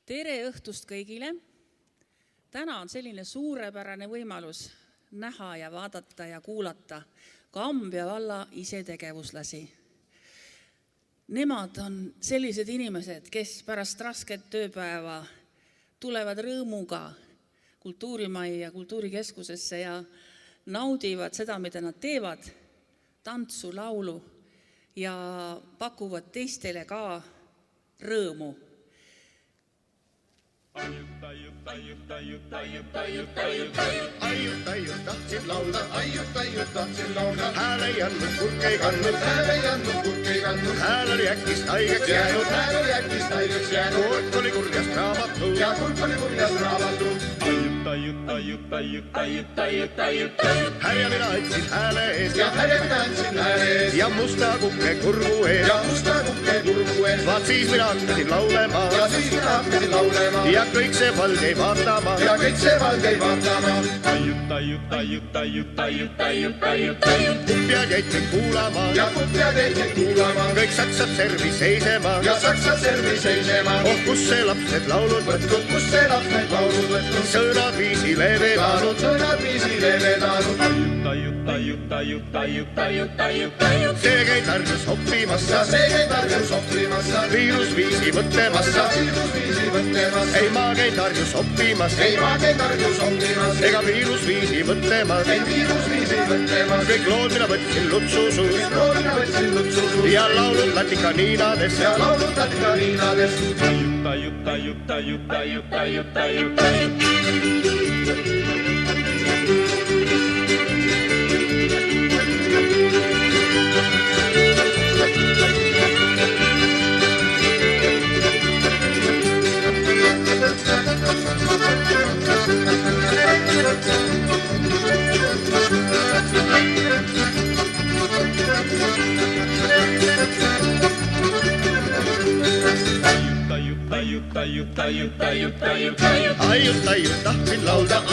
Tere õhtust kõigile! Täna on selline suurepärane võimalus näha ja vaadata ja kuulata Kambja valla isetegevuslasi. Nemad on sellised inimesed, kes pärast rasket tööpäeva tulevad rõõmuga kultuurimajja, kultuurikeskusesse ja naudivad seda, mida nad teevad, tantsu, laulu ja pakuvad teistele ka rõõmu. Aiut, tahtsin laulda, hääl ei andnud, kurk ei kandnud, hääl oli äkkist haigeks jäänud, kurk oli kurjast raamatu. Härja mina andsin hääle eest ja musta kukke kurgu eest, vaat siis mina hakkasin laulema ja kõik see valg ei vaatama. Kupjad jäid mind kuulama, kõik saksad servi seisema. Oh, kus see laps need laulud võtnud, sõnad viisile vedanud. See käi tarjus oppimassa, viirusviisi mõtlemassa. Ei ma käin tarjus oppimas, ega viirusviisi mõtlemas. Kõik lood mina võtsin lutsusuust ja laulud latika niinades. Aiut, tahtsin laulda,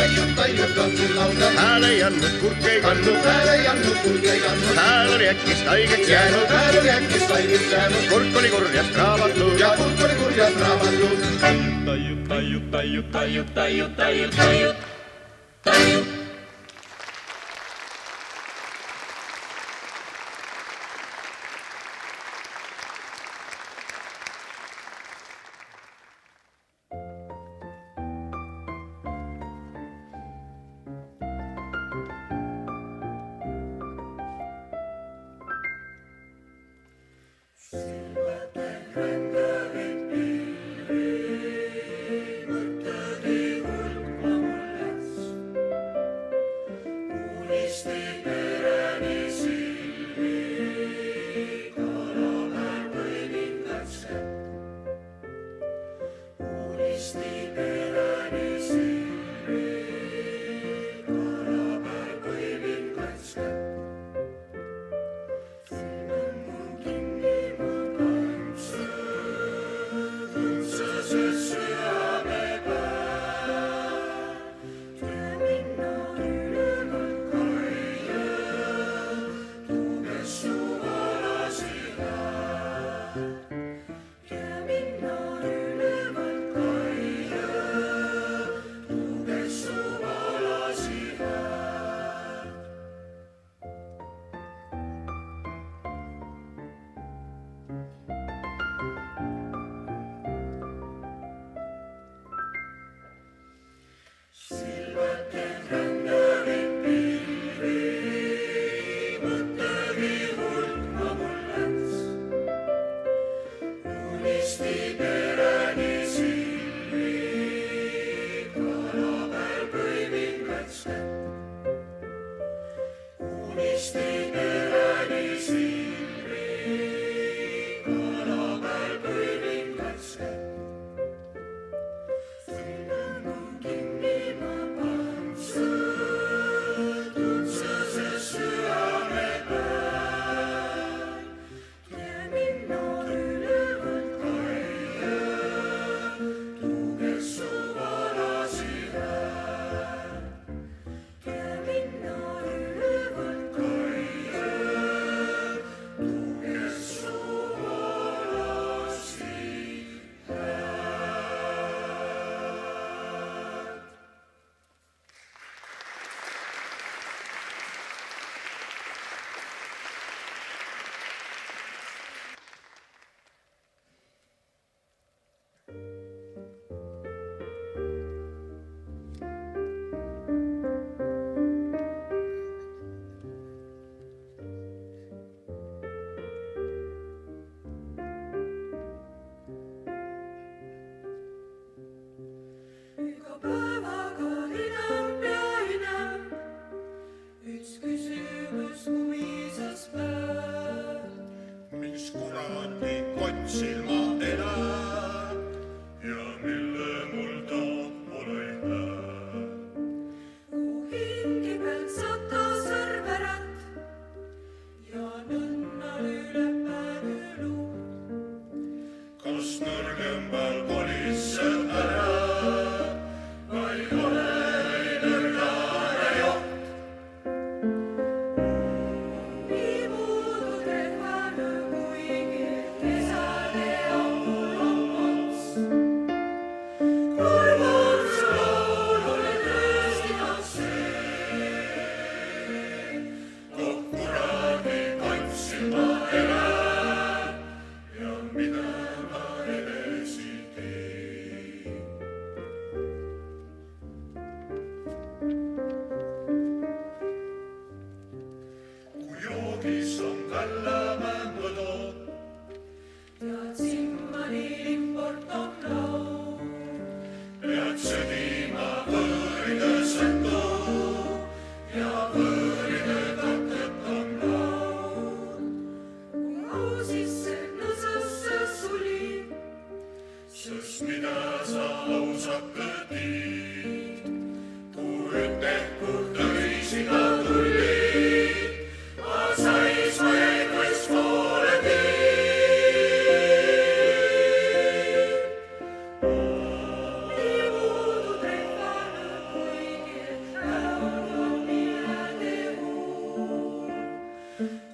hääl ei andnud, kurk ei kandnud, hääl oli äkkist haigeks jäänud, kurk oli kurjast raamatu. tead simmani import on laul. Pead sõdima võõride sõndu ja võõride katet on laul. Kui au sisse nõsasse suli, sest mida sa ausake tiid, kui tehku tõisina tulli, ma saisma jäi võistpoole tiid. nii puudu trehvane, kuigi laulab milede huul.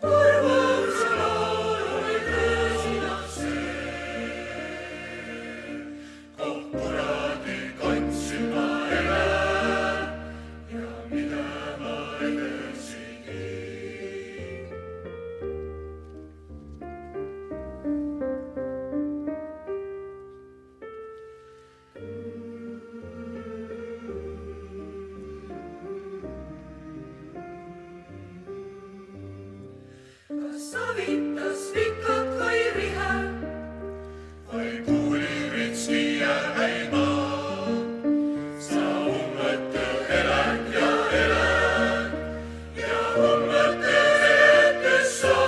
Kurvam see laul oli tõsinasse, kohkuradi kandsin ma elän ja mida ma edasi teen. kas savitas vikad vai rihe, Vai kuuli ritski ja häima, sa ummõtte elad ja ummõtte eletes saad.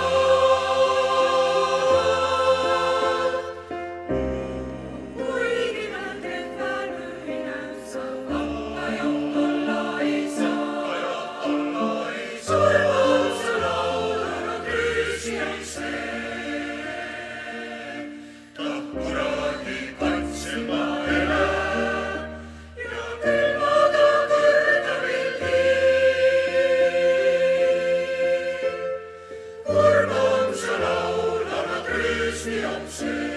kuigi ma trehvane ühinen, sa vakkajat olla ei saa. Kurvam see laul ära tõsinasse, Kuradi kandsin ma elän ja külmada kõrda veel tiid. kurvam see laul, aga krüüsni on see.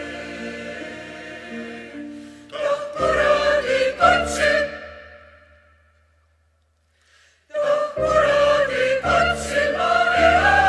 Kuradi katsin, Kuradi kandsin ma elän.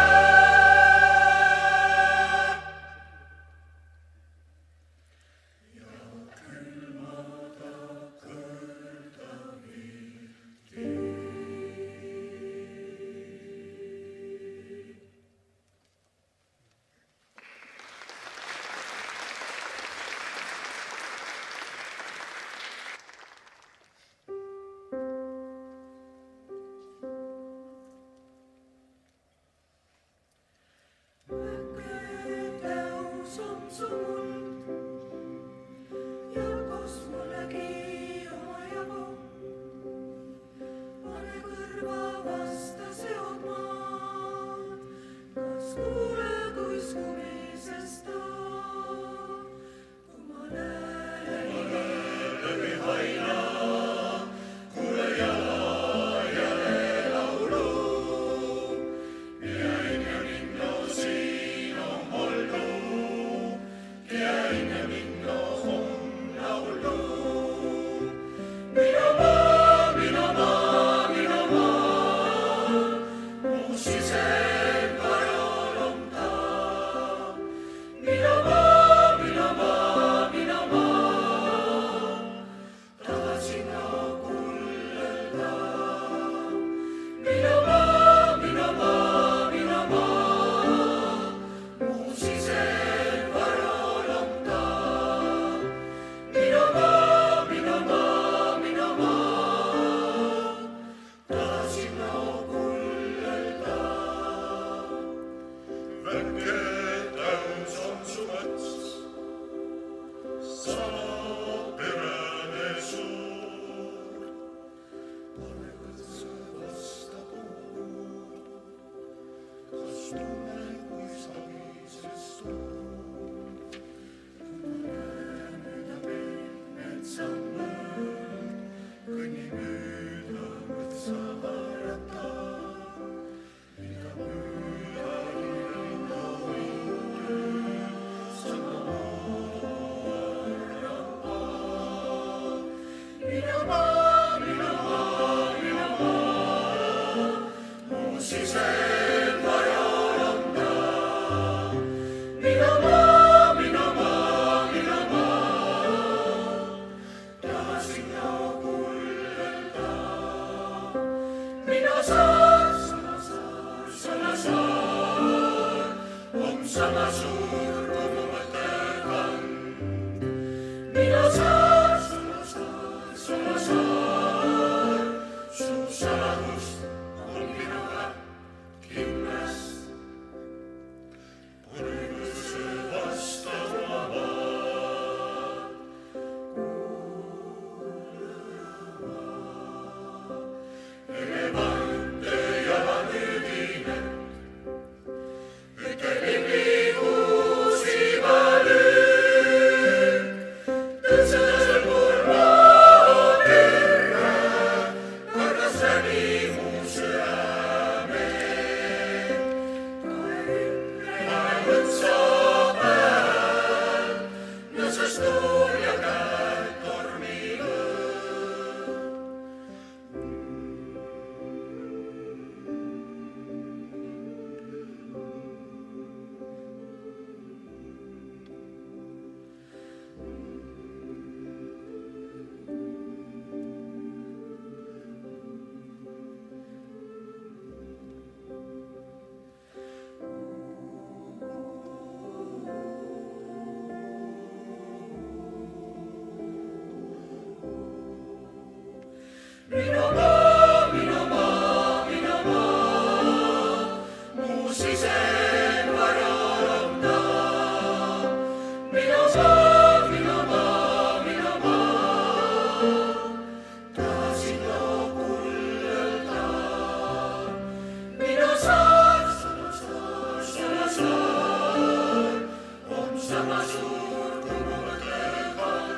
suur kumumõtted on.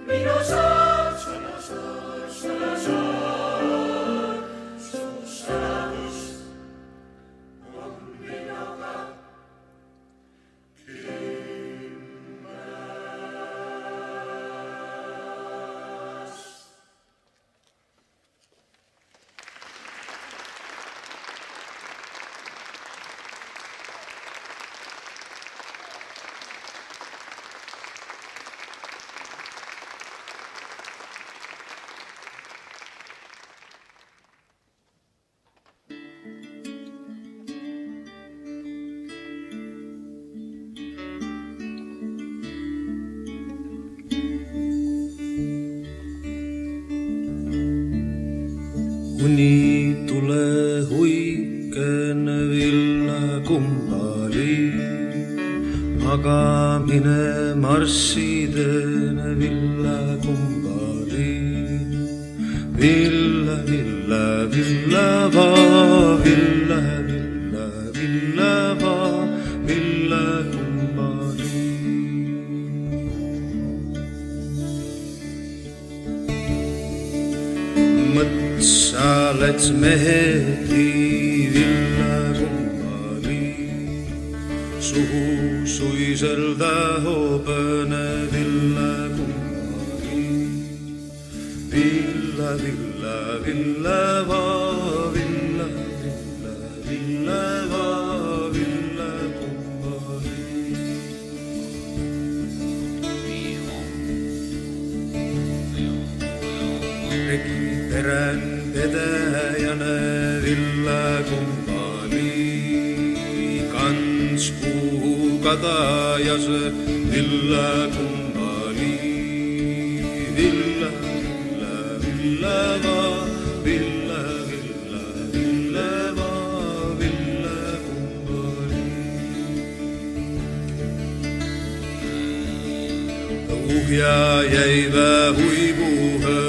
Mina saan, sama saan, su saladus on minuga kimmas. Uni tule huikene villakumbali, aga mine marssidene villakumbali. Villa, villa, villa va, villa, villa, villa va, villakumbali. Sa lähed meheti villakumbali, suhu suiselda hobõne villakumbali. Villa, villa, villa va, villa, villa, villa va, villakumbali. Terän pedäjäne villakumbali, kans puhu kadajas villakumbali. Villa, villa, villa va, villa, villa, villa va, villakumbali. Uhja jäivä huipuhõ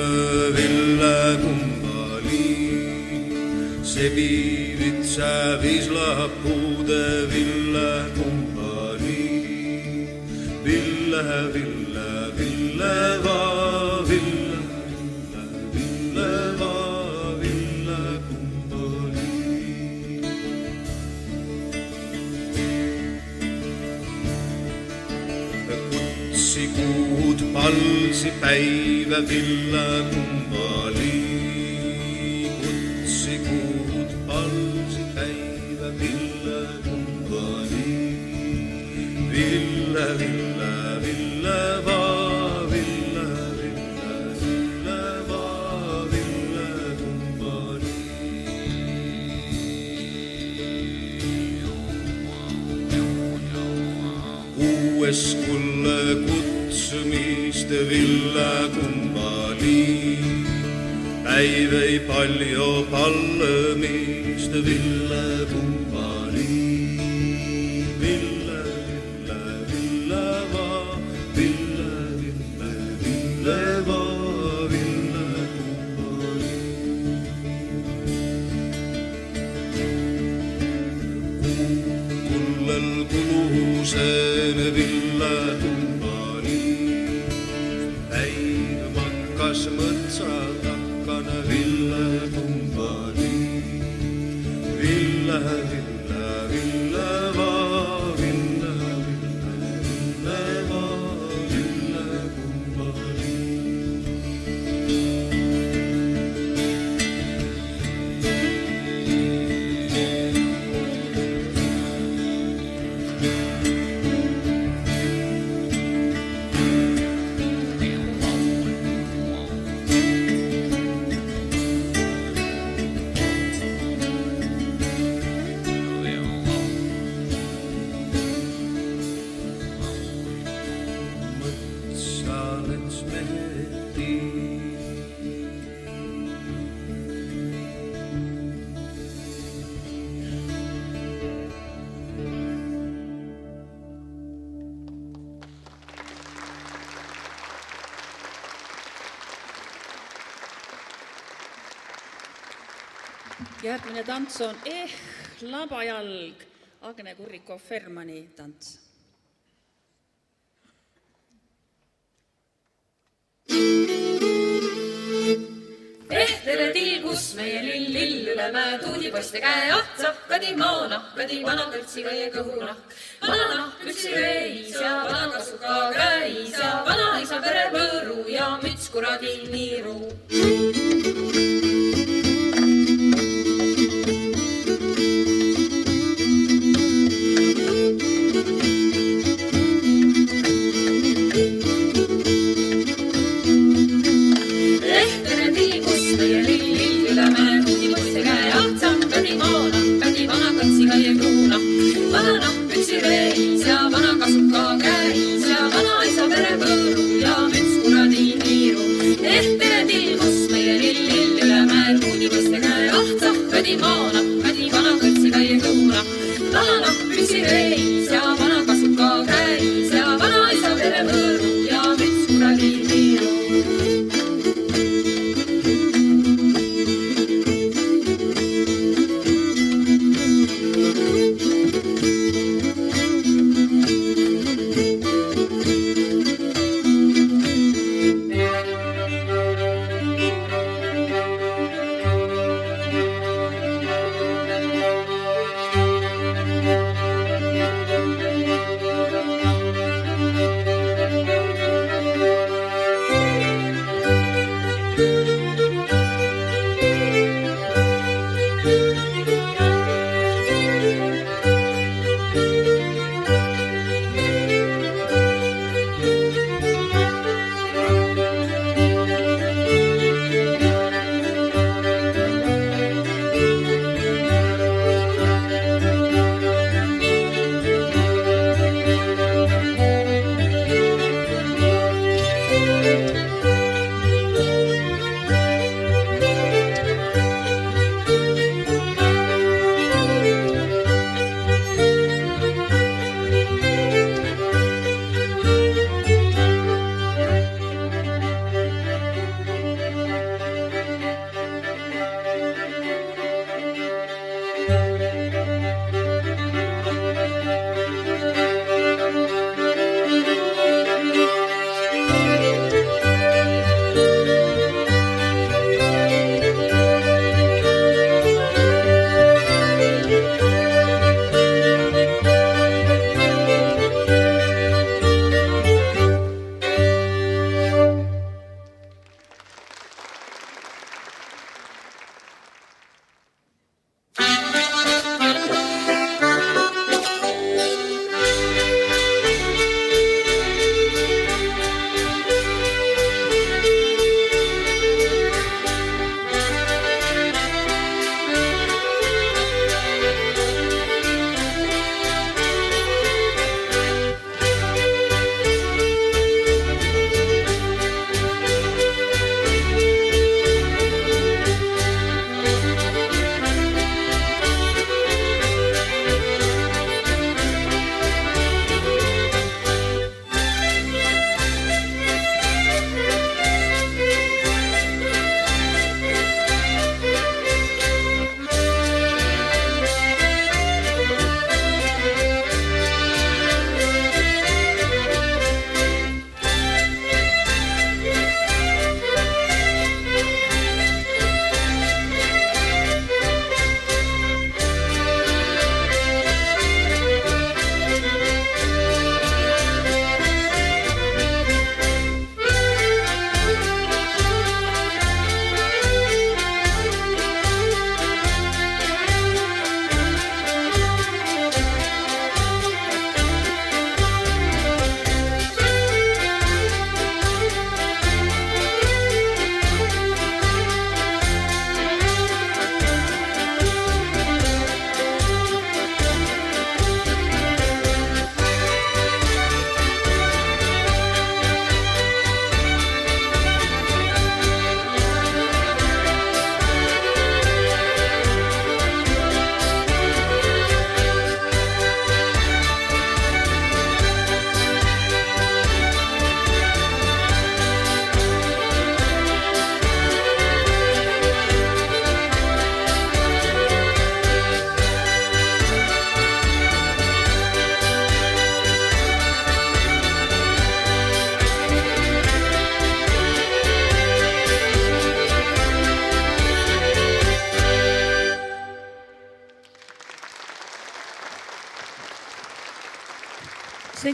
villakumbali, se viivitsä vislappuude villakumbali. Villa, villa, villa va, villa, villa, villa va, villakumbali. Kutsikuud palsi päivä villakumbali. Kutsikuud palsi päivä villakumbali. Villa, villa, villa va, villa, villa, villa va, villakumbali. Uues kulle kutsumist villakumbali, päiv ei palju pallemist villakumbali. Villa, villa, villa va, villa, villa, villa va, villakumbali. Kullel kulusen villakumbali, päiv makkas mõtsa takkana villakumbali. Villa, villa, villa va, villa, villa, villa va, villakumbali. Järgmine tants on Labajalg, Agne Kurrikoff-Fermani tants. meie lill Ülemäe tuudipoiste käe otsa, Kadimaana, Kadivana kõrtsiga ja kõhuna. Vana püksi reis ja vana kasuka käis ja vana isa pere võõru ja müts kuradi niiru. Vana püksi reis ja vana kasuka käis ja vana isa pere võõru ja müts kuradi niiru. Tere tilgus meie lill Ülemäe tuudipoiste käe otsa, Kadimaana, Kadivana kõrtsiga ja kõhuna. Vana püksi reis ja vana kasuka käis ja vana isa pere võõru ja müts kuradi niiru.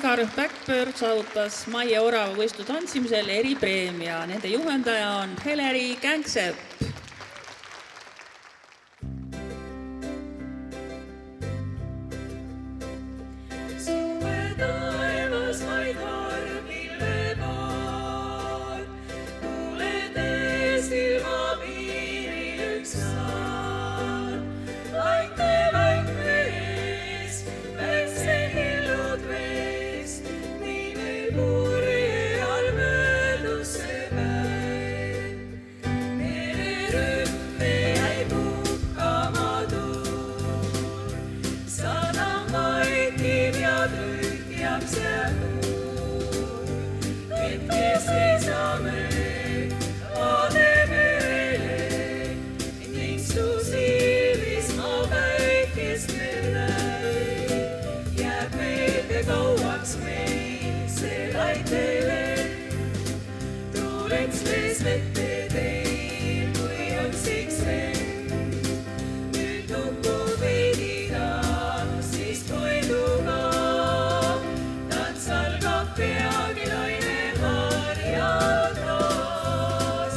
sigarühm Backbird saavutas Maie Orava võistlu tantsimisel eripreemia. Nende juhendaja on Heleri Kängsepp. Suve taevas vaid harpilvepaar, tuuled ees ilma piiril üks saar. Laite vaikne ees, väikse hillud vees, nii meil purje all möödus see päev. Mererühme jäi puhkama tuul, sadam vaikib ja tühjab see tuul. Hetke seisame vaade merele, ning su silmis ma väikest veel näin. Jääb meelde kauaks meil see laitele, tuleks lees vette teil, kui otsiks end. Nüüd tukub veidi taas, siis toiduga tants algab peagi laine harjal taas.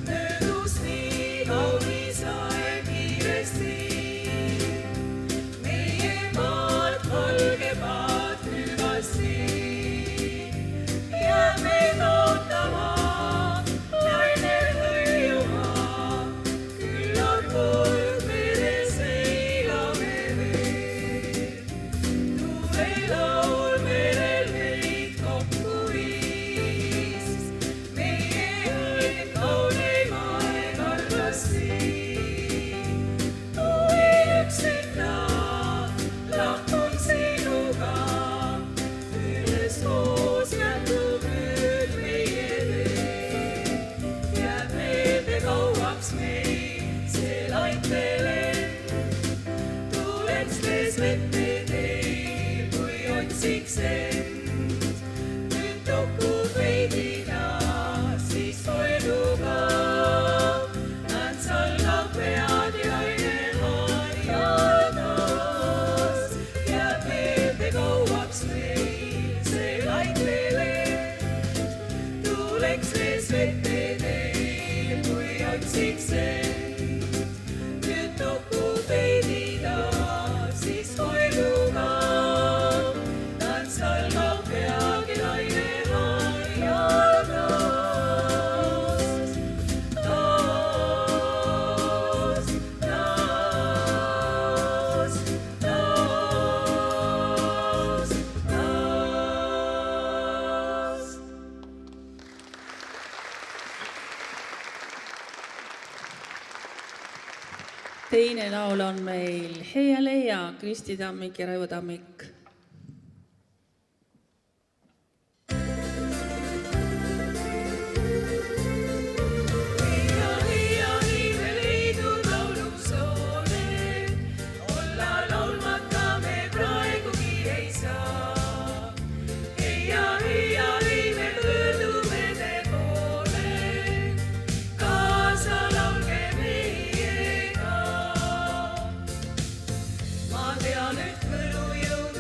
Möödus nii kaunis aeg kiiresti, meie maalt valgevad hüvasti. Jääb meid ootama, lainel hõljuma, küllap kord merel seilame veel. Tuulelaul merel meid kokku viis, meie õnn kauneim aeg arvasti. Kui üksinda lahkun sinuga, üheskoos jätkub nüüd meie tee. Jääb meelde kauaks meil see laitele, tuleks lees vette teil, kui otsiks end. Nüüd tukub veidi taas, siis toiduga tants algab peagi laine harjal taas. Jääb meelde kauaks meil see laitele, tuleks lees vette teil, kui otsiks end. Nüüd tukub veidi taas, siis toiduga tants algab peagi laine harjal taas. Taas, taas, taas, taas. Teine laul on meil Heia Leia, Kristi Tammik ja Raivo Tammik. Heia, heia, me leidnud laulusoone, olla laulmata me praegugi ei saa. Heia, me pöördume te poole, kaasa laulge meiega. Ma tean, et võlujõud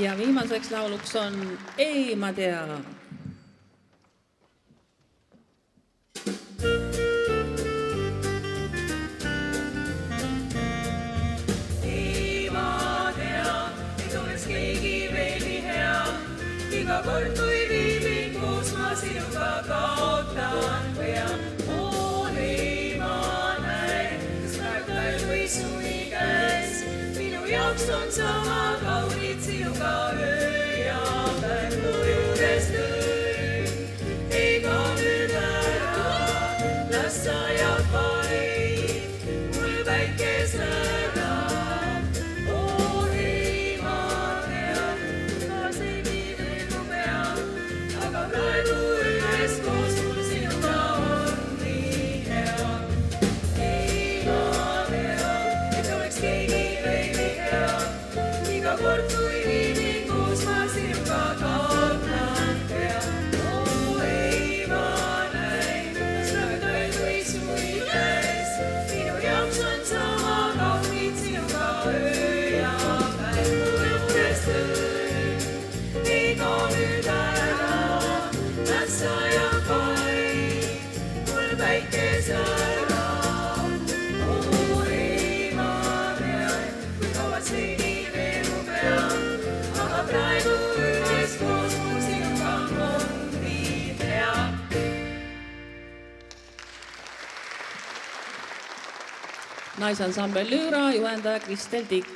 ja viimaseks lauluks on Ei ma tea. Ei ma tea, et oleks keegi veel nii hea. Iga kord, kui viibin koos, ma sinuga kaotan pea. Ei ma näe, kas praegu talv või suvi käes. Minu jaoks on sama kaunid sinuga öö ja päev. Mu juures tõin, ega nüüd ära, las sajab vaid mul päikes ära. Ei ma tea, kas ei viibi mu pea, aga praegu üheskoos mul sinuga on nii hea. Ei ma tea, et oleks keegi veel nii hea. Iga kord, kui viibin koos, ma sinuga kaotan pea. Ei ma näe, kas praegu talv või suvi käes. Minu jaoks on sama kaunid sinuga öö ja päev. Mu juures tõin, ega nüüd ära, las sajab vaid mul päikes ära. Ei ma tea, kui kaua seni veel mu pea, aga praegu üheskoos mul sinuga on nii hea. Naisansambel Lüüra, juhendaja Kristel Tikk.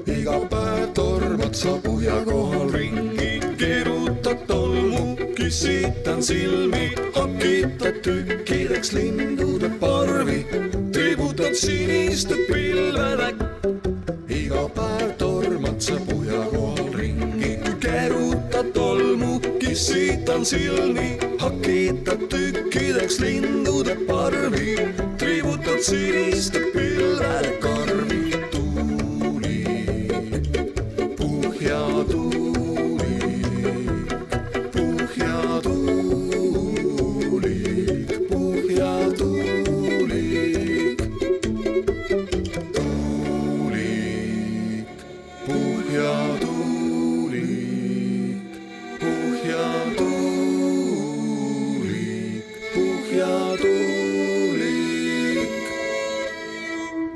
Iga päev tormad sa Puhja kohal ringi, keerutad tolmu, kissitan silmi, hakitad tükkideks lindude parvi, tributad siniste pilvede. Iga päev tormad sa Puhja kohal ringi, keerutad tolmu, kissitan silmi, hakitad tükkideks lindude parvi, tributad siniste pilvede karvi.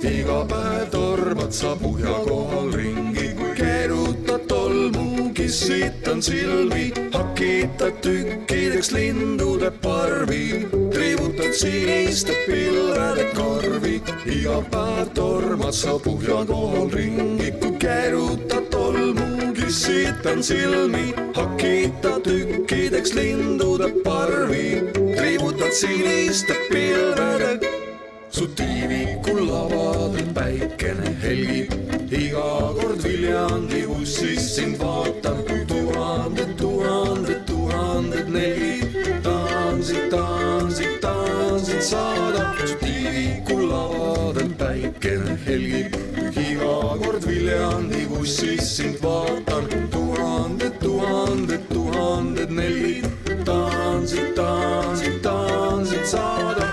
Iga päev tormad sa Puhja kohal ringi, keerutad tolmu, kissitan silmi, hakitad tükkideks lindude parvi, tributad siniste pilvede karvi. Iga päev tormad sa Puhja kohal ringi, keerutad tolmu, kissitan silmi, hakitad tükkideks lindude parvi, tributad siniste pilvede. Su tiivikul lavadel päikene helgib, iga kord Viljandi bussis sind vaatan. Tuhanded, tuhanded, tuhanded nelgid, tahan sind saada. Su tiivikul lavadel päikene helgib, iga kord Viljandi bussis sind vaatan. Tuhanded, tuhanded, tuhanded nelgid, tahan sind saada.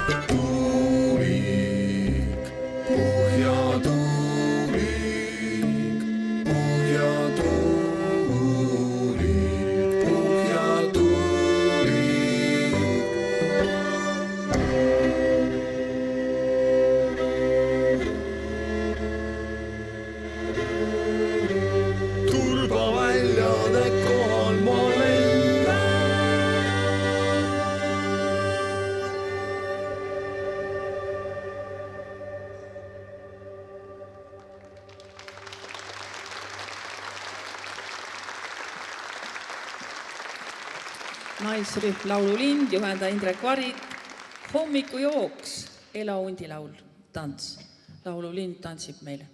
Turbaväljade kohal ma lendan. Naisrühm Laululind, juhendaja Indrek Varik. Hommikujooks, Elo Undi laul, tants. Laululind tantsib meile.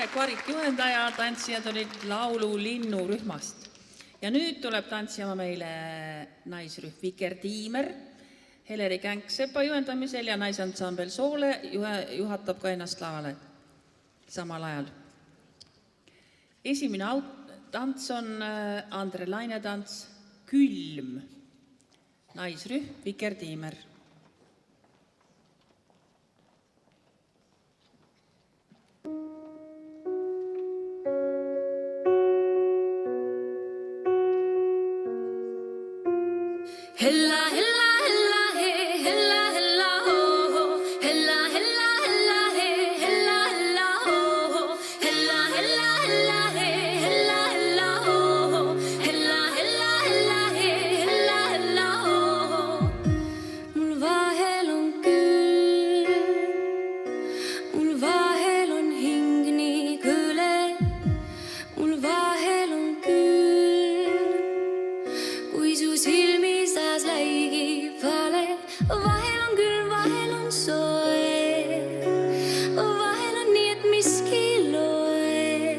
Indrek Varik juhendaja, tantsijad olid laulu linnurühmast. Ja nüüd tuleb tantsima meile naisrühm Vikertiimer, Heleri Känksepa juhendamisel ja naisansambel Soole juhatab ka ennast lavale samal ajal. Esimene tants on Andre Laine tants Külm, naisrühm Vikertiimer. Hella, hella, hella, he, hella, hella, ho, ho. Hella, hella, hella, he, hella, hella, ho, ho. Hella, hella, hella, he, hella, hella, ho, ho. Hella, hella, hella, he, hella, hella, ho, ho. Mul vahel on külm, mul vahel on hing nii kõle, mul vahel on külm, kui su silmi läigib vale, vahel on külm, vahel on soe, vahel on nii, et miski loe.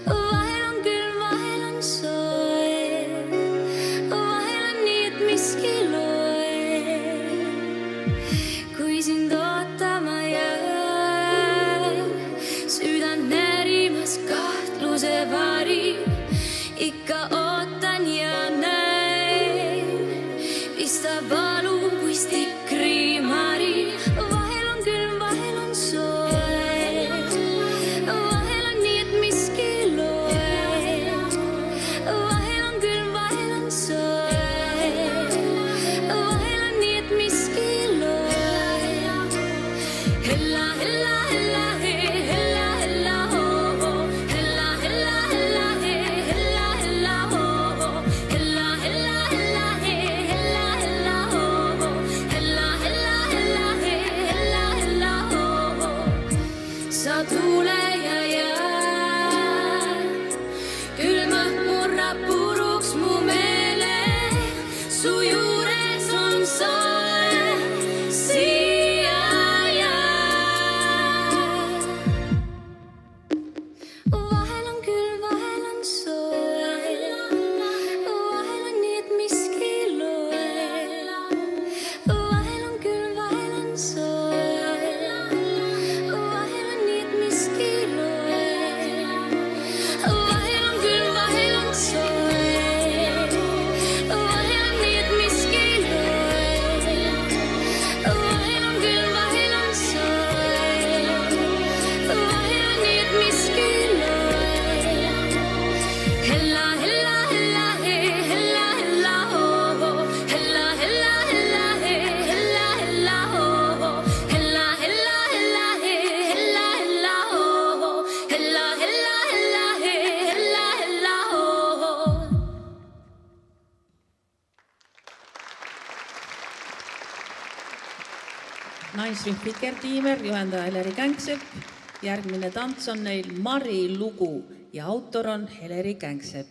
Vahel on külm, vahel on soe, vahel on nii, et miski loe. Kui sind ootama jään, südan närimas kahtluse vari, ikka ootan ja pista valu kui stikrimari. Vahel on külm, vahel on soe, vahel on nii, et miski loe. Vahel on külm, vahel on soe, vahel on nii, et miski loe. Hella, hella, hella, he, hella, hella, ho, ho. Hella, hella, hella, he, hella, hella, ho, ho. Hella, hella, hella, he, hella, hella, ho, ho. Hella, hella, hella, he, hella, hella, ho, ho. Sa tule ja jääd, külmad murrab puruks mu meele, su juures on soe, siia jääd. Vahel on külm, vahel on soe, vahel on nii, et miski loe. Vahel on külm, vahel on soe, vahel on nii, et miski loe. Vahel on külm, vahel on soe, vahel on nii, et miski loe. Vahel on külm, vahel on soe, vahel on nii, et miski loe. Hella, hella, hella, he, hella, hella, ho, ho. Hella, hella, hella, he, hella, hella, ho, ho. Hella, hella, hella, he, hella, hella, ho, ho. Hella, hella, hella, he, hella, hella, ho, ho. Naisrühm Vikertiimer, juhendaja Heleri Känksepp. Järgmine tants on neil Mari lugu ja autor on Heleri Känksepp.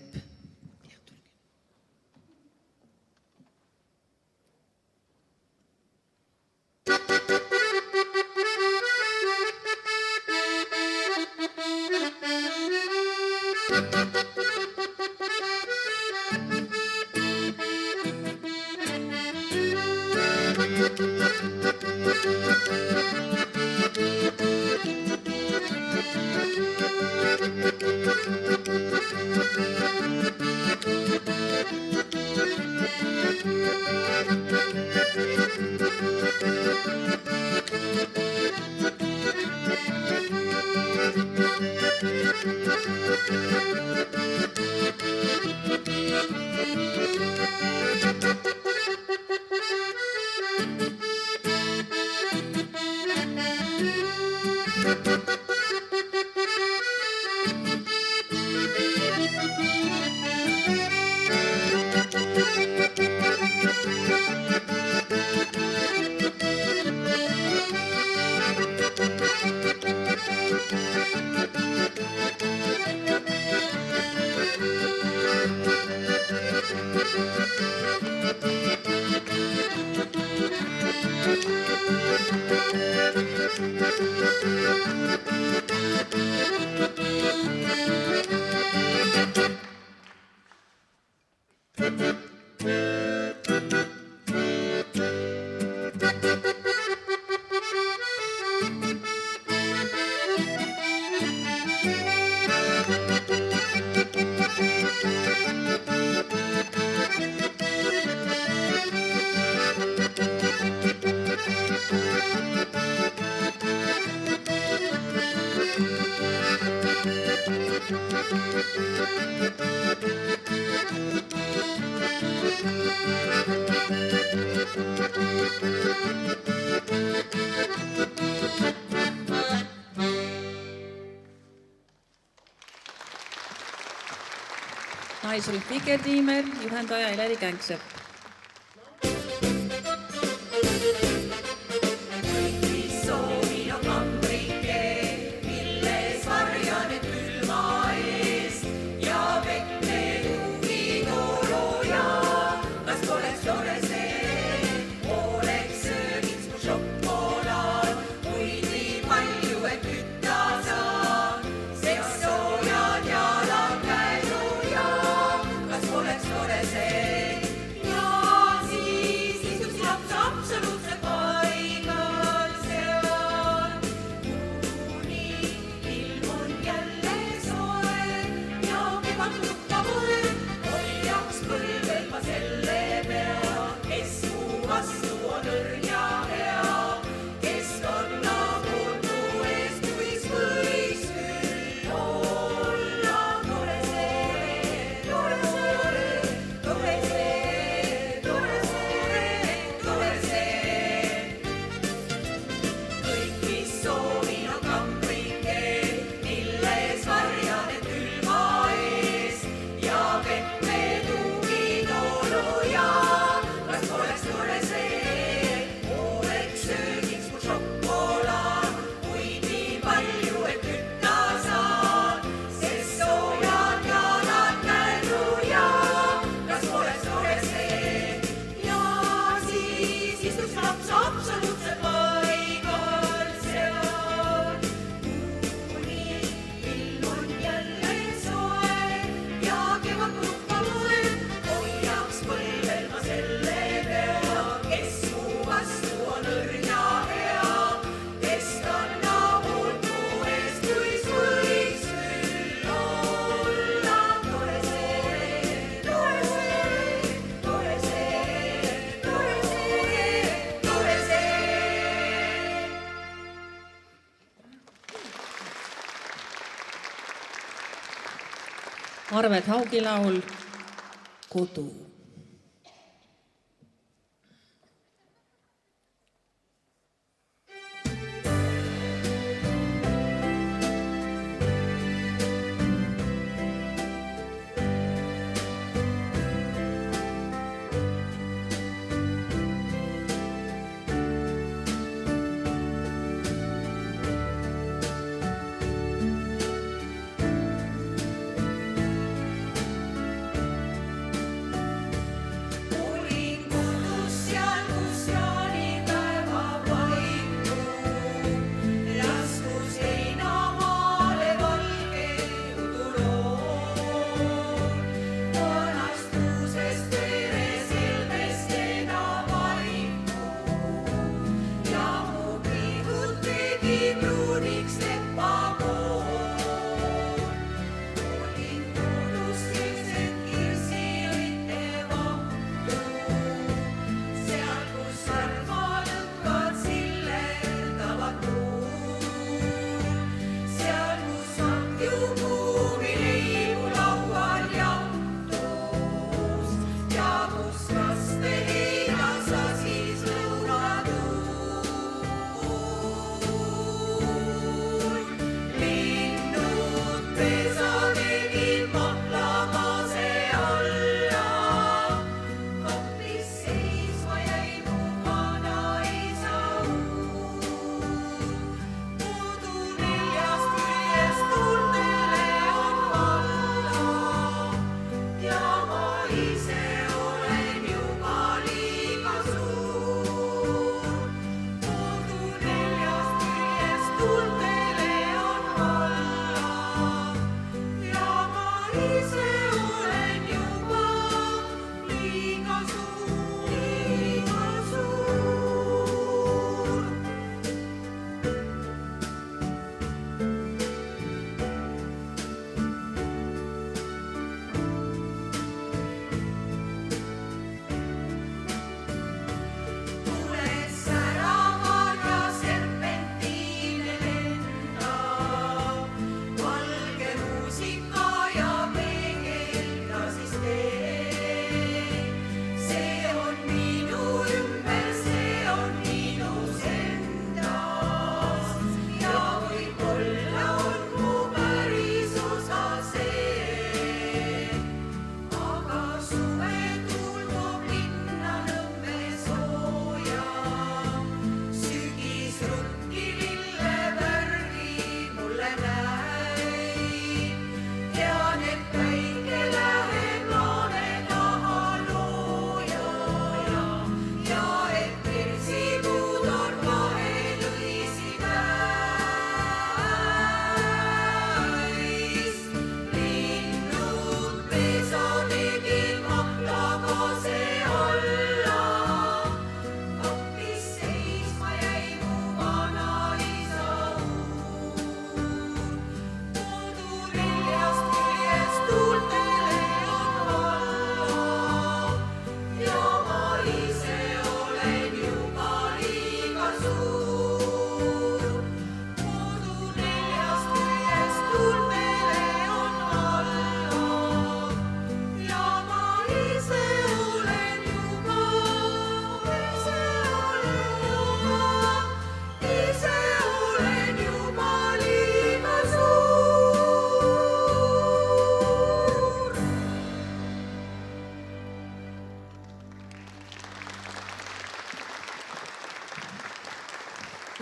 naisrühm Vikertiimer, juhendaja Heleri Känksepp. Soovin on kambrike, milles varjanet külma eest ja vette tuugitooluja. Kas poleks tore see, oleks söögiks mu šokolaad, kuid nii palju, et kütta saan, sest soojad jalad käesuja. Kas poleks tore see, ja siis istuksin laps absoluutselt paigal seal, kuni ilm on jälle soe ja kevad lukka pole, hoiaks põlvel ma selle pea, kes mu vastu on õrn ja hea, kes kannab hoolt mu eest, kuis võiks küll olla tore see, tore see, tore see, tore see, tore see. Kõik, mis soovin, on kambrike, milles varjanet külma eest ja vette tuugitooluja. Kas poleks tore see, oleks söögiks mu šokolaad, kuid nii palju, et kütta saan, sest soojad jalad käesuja. Kas poleks tore see, ja siis istuks laps absoluutselt paigal seal, kuni ilm on jälle soe ja kevad lukka pole, hoiaks põlvel ma selle pea, kes mu vastu on õrn ja hea, kes kannab hoolt mu eest, kuis võiks küll olla tore see, tore see, tore see, tore see, tore see. Arvet Haugi laul Kodu.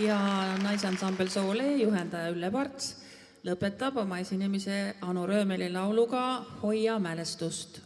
ja naisansambel Soole juhendaja Ülle Parts lõpetab oma esinemise Anu Röömeli lauluga Hoia mälestust.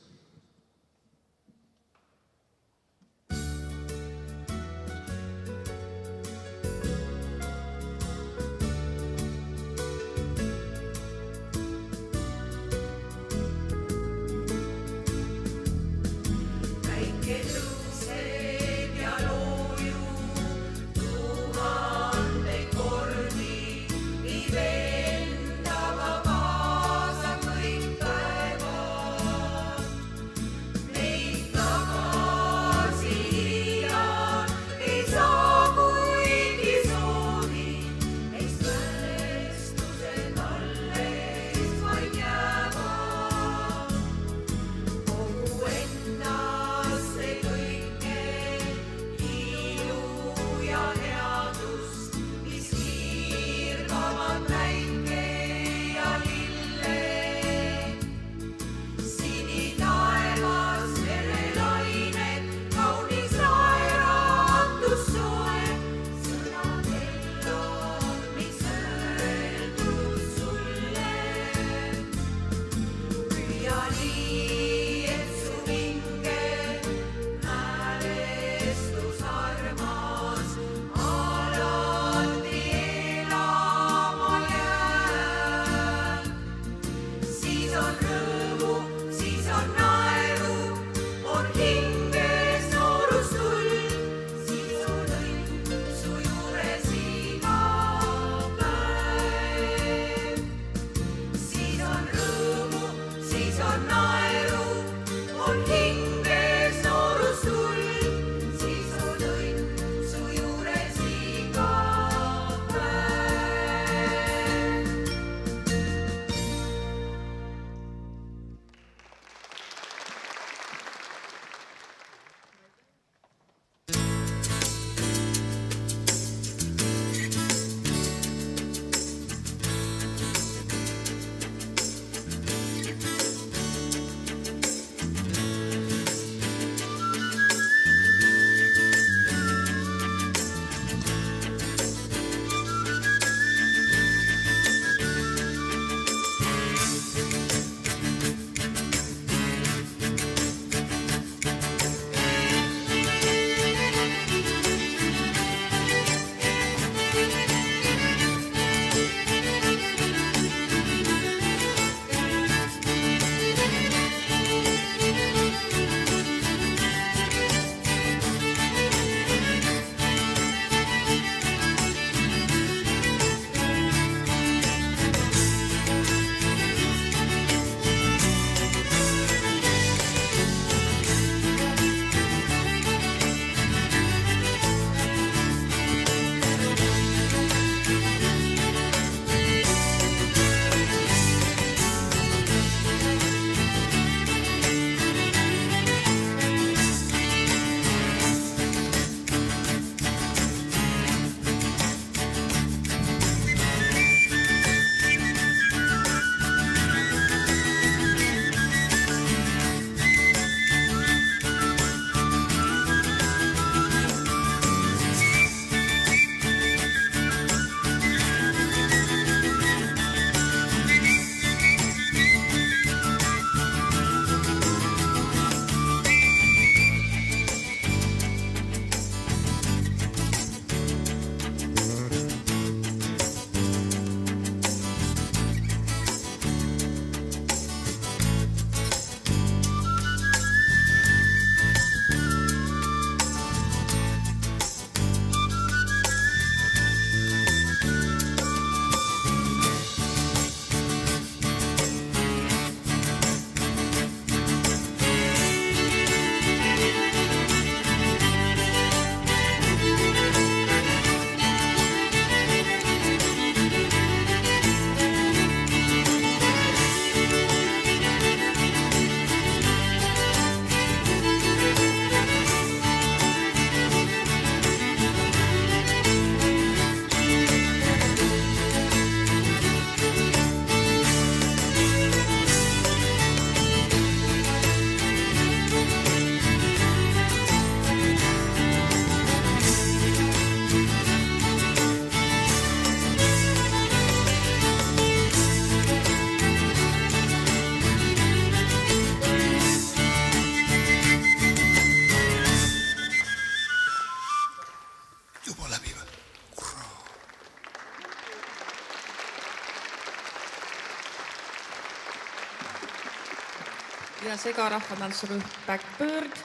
Ja segarahvatantsrühm Backbird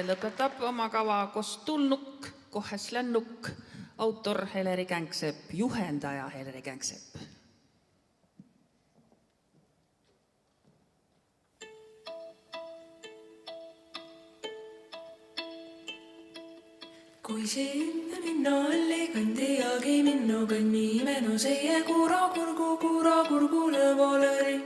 lõpetab oma kava Kostulnuk, Kohes Lännuk, autor Heleri Känksepp, juhendaja Heleri Känksepp. Kui sinne minna alli kandiagi minno kõnni menu seie kura kurgu lõvolõri.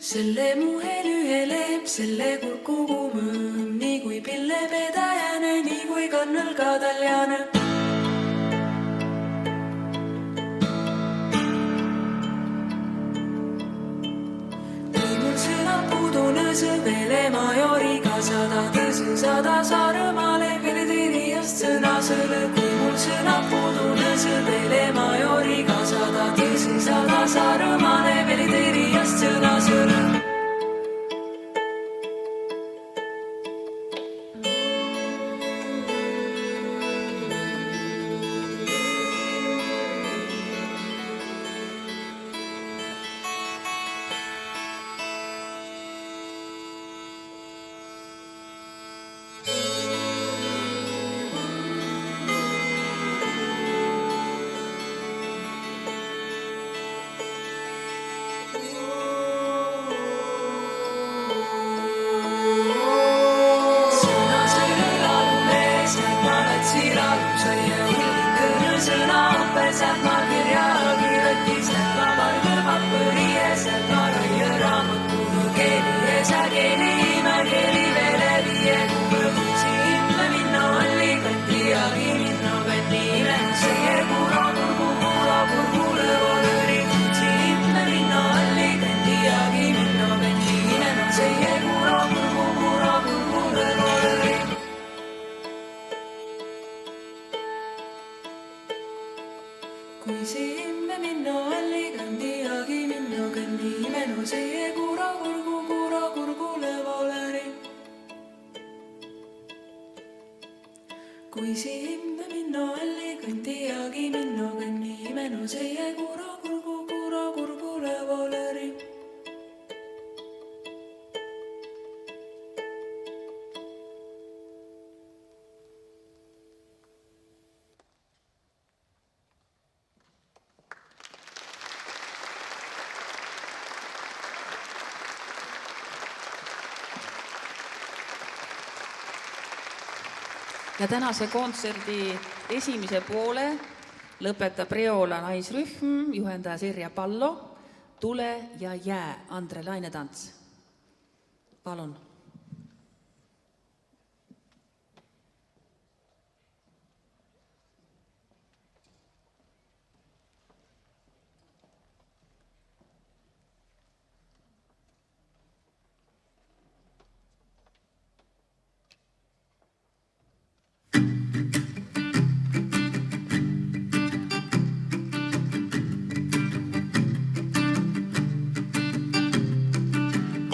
Selle muhe lüheleeb, selle kurku kumõm, nii kui pille pedajane, nii kui kannal kadaljane. Sõvele majoriga sada tõsi, sada Saaremaale Verdiriast sõna sõle. Kui mul sõna puudune sõvele majoriga sada tõsi, sada Saaremaale Verdiriast sõna sõle. Kui simme minno alli kandiagi minno kõnni menu seie kura kurgu lõvolõri. Kui simme minno alli kandiagi minno kõnni menu seie kura kurgu lõvolõri. Ja tänase kontserdi esimese poole lõpetab Reola naisrühm, juhendaja Sirje Pallo, Tule ja jää Andre Lainetants. Palun.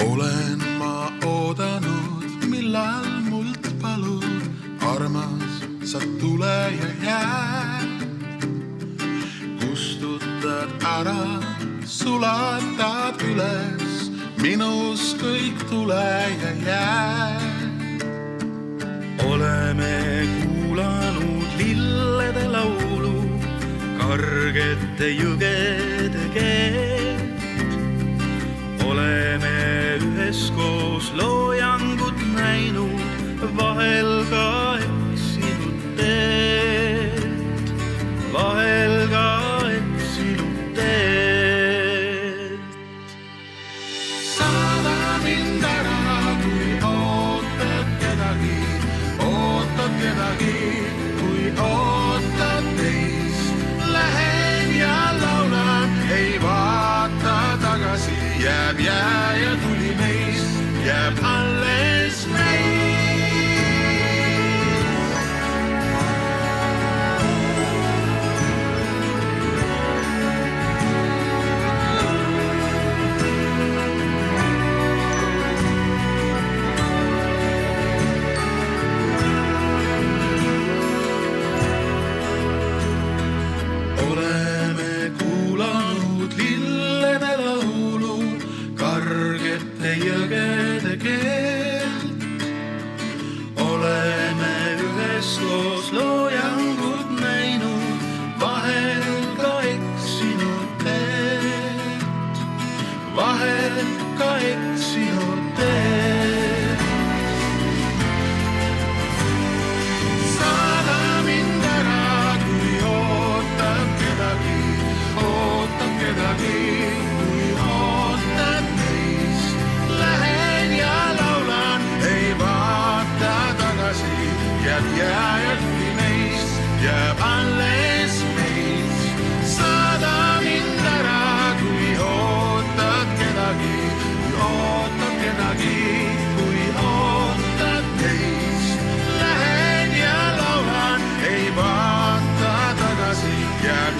Olen ma oodanud, millal mult palud, armas sa tule ja jää. Kustutad ära, sulatad üles, minus kõik tule ja jää. Oleme kuulanud lillede laulu, kargete jõgede keelt. Oleme üheskoos loojangut näinud, vahel ka eksinud teed, vahel ka eksinud teed. Saada mind ära, kui ootad kedagi, kui ootad teist. Lähen ja laulan, ei vaata.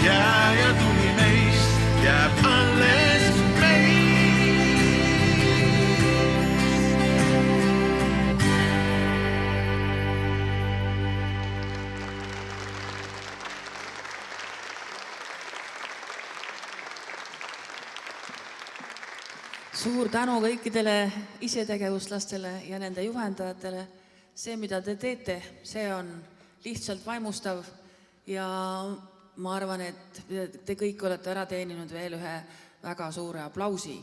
jää ja tuli meist, jääb alles meist. Suur tänu kõikidele isetegevuslastele ja nende juhendajatele. See, mida te teete, see on lihtsalt vaimustav ja ma arvan, et te kõik olete ära teeninud veel ühe väga suure aplausi.